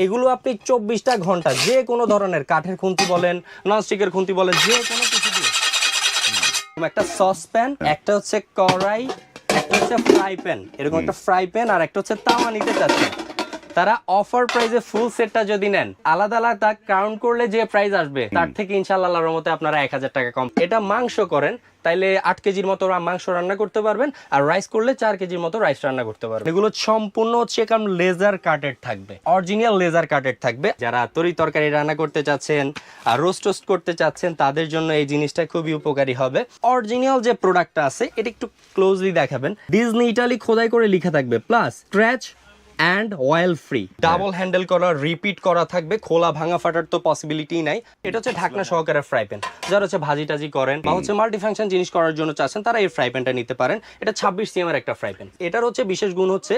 এগুলো আপনি 24টা ঘন্টা যে কোনো ধরনের কাঠের খুন্তি বলেন, ননস্টিকের খুন্তি বলেন, যে কোনো কিছু দিয়ে একটা সসপ্যান, একটা হচ্ছে কড়াই, একটা হচ্ছে ফ্রাই প্যান, এরকম একটা ফ্রাই প্যান আর একটা হচ্ছে তাওয়া নিতে চাচ্ছেন, তারা অফার প্রাইসে ফুল সেটটা যদি নেন, আলাদা আলাদা কাউন্ট করলে যে প্রাইস আসবে তার থেকে ইনশাআল্লাহ আল্লাহর রহমতে আপনারা 1000 টাকা কম। এটা মাংস করেন তাইলে 8 কেজির মতো মাংস রান্না করতে পারবেন, আর রাইস করলে 4 কেজির মতো রাইস রান্না করতে পারবেন। এগুলো সম্পূর্ণ হচ্ছে কারণ লেজার কাটেড থাকবে, অরিজিনাল লেজার কাটেড থাকবে। যারা তরি তরকারি রান্না করতে চাচ্ছেন আর রোস্ট করতে চাচ্ছেন তাদের জন্য এই জিনিসটা খুবই উপকারী হবে। অরিজিনাল যে প্রোডাক্টটা আছে এটা একটু ক্লোজলি দেখাবেন, ডিজনি ইটালি খোদাই করে লেখা থাকবে, plus scratch and oil free, double handle করা, রিপিট করা থাকবে, খোলা ভাঙা ফাটার তো পসিবিলিটি নাই। এটা হচ্ছে ঢাকনা সহকারে ফ্রাই প্যান, যারা হচ্ছে ভাজি টাজি করেন বা হচ্ছে মাল্টি ফাংশন জিনিস করার জন্য চাচ্ছেন তারা এই ফ্রাই প্যানটা নিতে পারেন। এটা 26 cm এর একটা ফ্রাই প্যান। এটার হচ্ছে বিশেষ গুণ হচ্ছে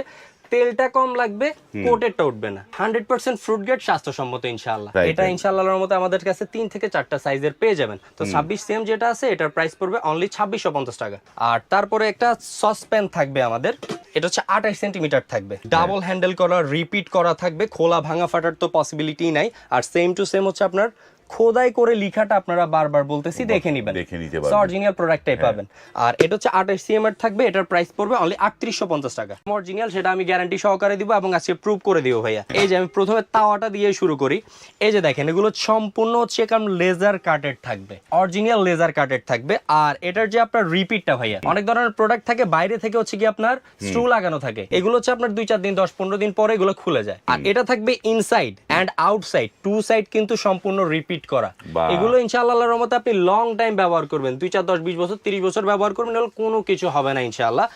তেলটা কম লাগবে, কোটেরটা উঠবে না, 100% ফ্রুট গ্রেড, স্বাস্থ্যসম্মত ইনশাআল্লাহ। এটা ইনশাআল্লাহর মতো আমাদের কাছে 3 থেকে 4টা সাইজের পেয়ে যাবেন। তো 26 cm যেটা আছে এটার প্রাইস পড়বে অনলি 2650 টাকা। আর তারপরে একটা সসপ্যান থাকবে আমাদের, এটা হচ্ছে 28 সেন্টিমিটার থাকবে, ডাবল হ্যান্ডেল করা, রিপিট করা থাকবে, খোলা ভাঙা ফাটার তো পসিবিলিটি নাই। আর সেম টু সেম হচ্ছে আপনার খোদাই করে লেখাটা আপনারা বারবার বলতেছি দেখে নিবেন, অরিজিনাল প্রোডাক্টটাই পাবেন। আর এটা হচ্ছে 28 cm এর থাকবে, এটার প্রাইস পড়বে অনলি 3850 টাকা। অরিজিনাল সেটা আমি গ্যারান্টি সহকারে দিব এবং আজকে প্রুভ করে দিব ভাইয়া। এই যে আমি প্রথমে তাওয়াটা দিয়ে শুরু করি, এই যে দেখেন এগুলো সম্পূর্ণ হচ্ছে কারণ লেজার কাটেড থাকবে, অরিজিনাল লেজার কাটেড থাকবে। আর এটার যে আপনার রিপিটটা ভাইয়া, অনেক ধরনের প্রোডাক্ট থাকে বাইরে থেকে হচ্ছে কি আপনার স্ক্রু লাগানো থাকে, এগুলো হচ্ছে আপনার 2-4 দিন 10-15 দিন পরে এগুলো খুলে যায়। আর এটা থাকবে inside and outside, two side কিন্তু সম্পূর্ণ রিপিট করা। এগুলো ইনশাআল্লাহ আল্লাহর রহমতে আপনি লং টাইম ব্যবহার করবেন, 2-4-10-20 বছর 30 বছর ব্যবহার করবেন, এগুলো কোনো কিছু হবে না ইনশাআল্লাহ।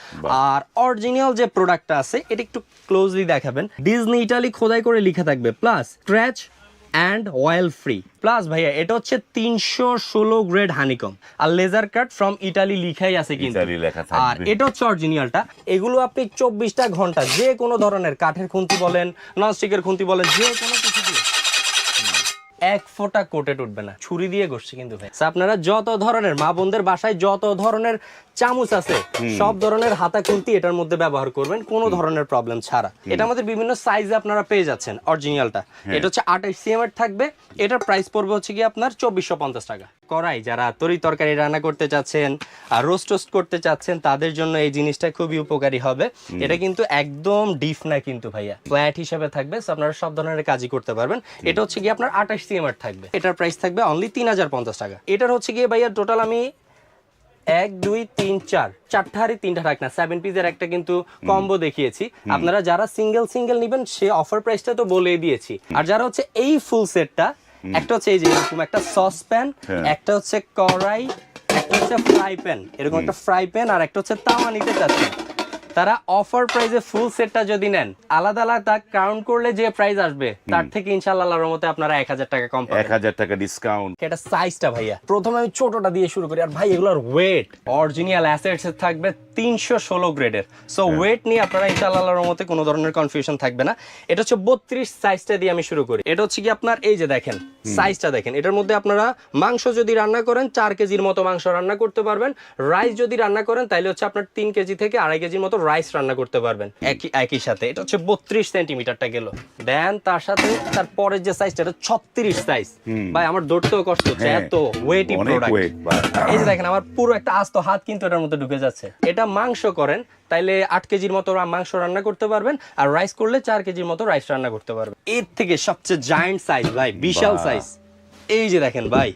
আর অরিজিনাল যে প্রোডাক্টটা আছে এটা একটু ক্লোজলি দেখাবেন, ডিজনি ইটালি খোদাই করে লেখা থাকবে, plus scratch and oil free, plus ভাইয়া এটা হচ্ছে 316 গ্রেড হানিকম আর লেজার কাট ফ্রম ইটালি লিখাই আছে কিন্তু। আর এটা হচ্ছে অরিজিনালটা। এগুলো আপনি 24টা ঘন্টা যে কোনো ধরনের কাঠের খুন্তি বলেন, ননস্টিকের খুন্তি বলেন, যে কোনো কিছু দিয়ে 1 ফোঁটা কোটেড উঠবে না। ছুরি দিয়ে ঘষছে কিন্তু ভাই। আপনারা যত ধরনের মা বোনদের বাসায় যত ধরনের চামচ আছে সব ধরনের হাতা খুন্তি এটার মধ্যে ব্যবহার করবেন, কোনো ধরনের প্রবলেম ছাড়া। এটা আমাদের বিভিন্ন সাইজে আপনারা পেয়ে যাচ্ছেন অরিজিনালটা। এটা হচ্ছে 28 cm এর থাকবে, এটার প্রাইস পড়বে হচ্ছে কি আপনার 2450 টাকা। কড়াই যারা তরি তরকারি রান্না করতে চাচ্ছেন আর রোস্ট করতে চাচ্ছেন তাদের জন্য এই জিনিসটা খুবই উপকারী হবে। এটা কিন্তু একদম ডিপ না কিন্তু ভাইয়া, ফ্ল্যাট হিসেবে থাকবে, আপনারা সব ধরনের কাজই করতে পারবেন। এটা হচ্ছে কি আপনার 28 cm এর থাকবে, এটার প্রাইস থাকবে অনলি 3050 টাকা। এটার হচ্ছে গিয়ে ভাইয়া টোটাল আমি 1 2 3 4 চারটা হাড়ি 3টা ঢাকনা 7 পিসের একটা কিন্তু কম্বো দেখিয়েছি। আপনারা যারা সিঙ্গেল নেবেন সে অফার প্রাইসটা তো বলে দিয়েছি। আর যারা হচ্ছে এই ফুল সেটটা, একটা হচ্ছে এই যে এরকম একটা সসপ্যান, একটা হচ্ছে কড়াই, একটা হচ্ছে ফ্রাই প্যান, এরকম একটা ফ্রাই প্যান আর একটা হচ্ছে তাওয়া নিতে চাচ্ছেন, তারা অফার প্রাইসে ফুল সেটটা যদি নেন, আলাদা আলাদা কাউন্ট করলে যে প্রাইস আসবে তার থেকে ইনশাআল্লাহ আল্লাহর রহমতে আপনারা 1000 টাকা কম পাবেন, 1000 টাকা ডিসকাউন্ট। এটা সাইজটা ভাইয়া প্রথমে আমি ছোটটা দিয়ে শুরু করি। আর ভাই এগুলোর ওয়েট অরিজিনাল অ্যাসেটস থাকবে 316 গ্রেডের, সো ওয়েট নিয়ে আপনারা ইনশাআল্লাহ আল্লাহর রহমতে কোনো ধরনের কনফিউশন থাকবে না। এটা হচ্ছে 32 সাইজটা দিয়ে আমি শুরু করি। এটা হচ্ছে কি আপনার এই যে দেখেন সাইজটা দেখেন, এটার মধ্যে আপনারা মাংস যদি রান্না করেন 4 কেজির মতো মাংস রান্না করতে পারবেন, রাইস যদি রান্না করেন তাহলে হচ্ছে আপনার 3 কেজি থেকে 2.5 কেজির মতো রাইস রান্না করতে পারবেন একই সাথে। এটা হচ্ছে 32 সেন্টিমিটারটা গেল, দেন তার সাথে তারপরের যে সাইজটা এটা 36 সাইজ। ভাই আমার ধরতেও কষ্ট হচ্ছে, এত ওয়েটি প্রোডাক্ট। এই যে দেখেন আমার পুরো একটা আস্ত হাত কিন্তু এটার মধ্যে ঢুকে যাচ্ছে। এটা মাংস করেন তাইলে 8 কেজির মতো মাংস রান্না করতে পারবেন, আর রাইস করলে 4 কেজির মতো রাইস রান্না করতে পারবেন। এর থেকে সবচেয়ে জায়ান্ট সাইজ ভাই, বিশাল সাইজ। এই যে দেখেন ভাই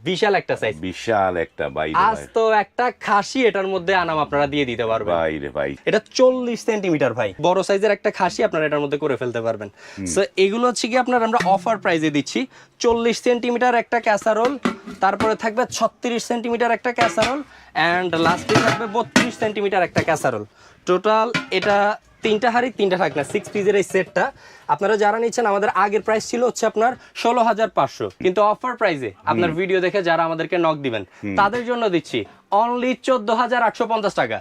বিশাল একটা সাইজ, বিশাল একটা ভাই, আজ তো একটা খাসি এটার মধ্যে আনাম আপনারা দিয়ে দিতে পারবেন ভাই রে ভাই। এটা 40 সেন্টিমিটার ভাই, বড় সাইজের একটা খাসি আপনারা এটার মধ্যে করে ফেলতে পারবেন। সো এগুলো হচ্ছে কি আপনার আমরা অফার প্রাইসে দিচ্ছি। 40 সেন্টিমিটার একটা ক্যাসারোল, তারপরে থাকবে 36 সেন্টিমিটার একটা ক্যাসারোল, এন্ড লাস্টে থাকবে 32 সেন্টিমিটার একটা ক্যাসারোল। টোটাল এটা 3টা হাড়ি 3টা ঢাকনা 6 পিসের এই সেটটা আপনারা যারা নিচ্ছেন, আমাদের আগের প্রাইস ছিল হচ্ছে আপনার 16500, কিন্তু অফার প্রাইসে আপনার ভিডিও দেখে যারা আমাদেরকে নক দিবেন তাদের জন্য দিচ্ছি অনলি 14850 টাকা।